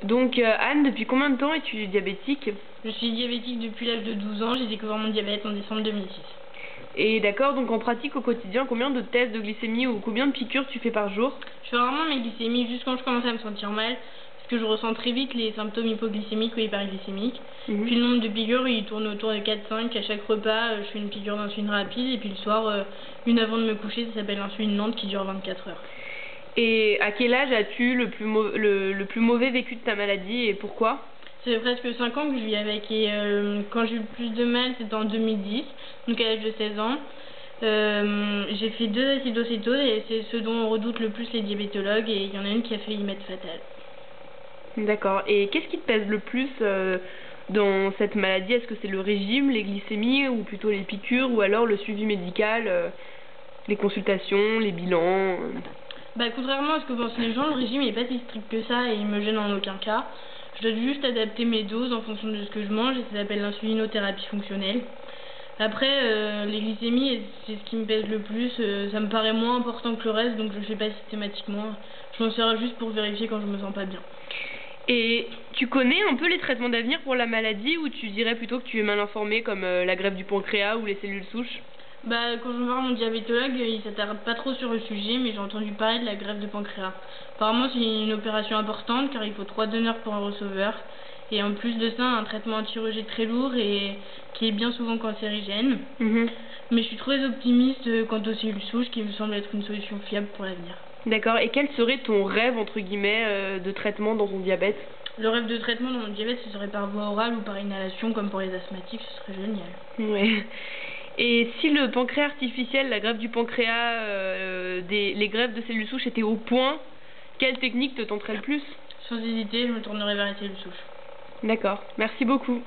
Donc Anne, depuis combien de temps es-tu diabétique? Je suis diabétique depuis l'âge de 12 ans, j'ai découvert mon diabète en décembre 2006. Et d'accord, donc en pratique au quotidien, combien de tests de glycémie ou combien de piqûres tu fais par jour? Je fais rarement mes glycémies juste quand je commence à me sentir mal, parce que je ressens très vite les symptômes hypoglycémiques ou hyperglycémiques. Puis le nombre de piqûres, il tourne autour de 4-5. À chaque repas, je fais une piqûre d'insuline rapide, et puis le soir, une avant de me coucher, ça s'appelle l'insuline lente qui dure 24 heures. Et à quel âge as-tu le plus mauvais vécu de ta maladie et pourquoi? Ça fait presque 5 ans que je vis avec, et quand j'ai eu le plus de mal, c'était en 2010, donc à l'âge de 16 ans. J'ai fait 2 acidocétoses et c'est ce dont on redoute le plus les diabétologues, et il y en a une qui a failli m'être fatale. D'accord. Et qu'est-ce qui te pèse le plus dans cette maladie? Est-ce que c'est le régime, les glycémies ou plutôt les piqûres ou alors le suivi médical, les consultations, les bilans? Contrairement à ce que pensent les gens, le régime n'est pas si strict que ça et il me gêne en aucun cas. Je dois juste adapter mes doses en fonction de ce que je mange, et ça s'appelle l'insulinothérapie fonctionnelle. Après, les glycémies, c'est ce qui me pèse le plus. Ça me paraît moins important que le reste, donc je le fais pas systématiquement. Je m'en sers juste pour vérifier quand je me sens pas bien. Et tu connais un peu les traitements d'avenir pour la maladie, ou tu dirais plutôt que tu es mal informé, comme la greffe du pancréas ou les cellules souches? Quand je vais voir mon diabétologue, il s'attarde pas trop sur le sujet, mais j'ai entendu parler de la greffe de pancréas. Apparemment, c'est une opération importante car il faut 3 donneurs pour un receveur. Et en plus de ça, un traitement anti-rejet très lourd et qui est bien souvent cancérigène. Mais je suis très optimiste quant aux cellules souches, qui me semble être une solution fiable pour l'avenir. D'accord. Et quel serait ton rêve, entre guillemets, de traitement dans ton diabète? Le rêve de traitement dans mon diabète, ce serait par voie orale ou par inhalation, comme pour les asthmatiques, ce serait génial. Ouais. Et si le pancréas artificiel, la greffe du pancréas, les greffes de cellules souches étaient au point, quelle technique te tenterait le plus? Sans hésiter, je me tournerai vers les cellules souches. D'accord. Merci beaucoup.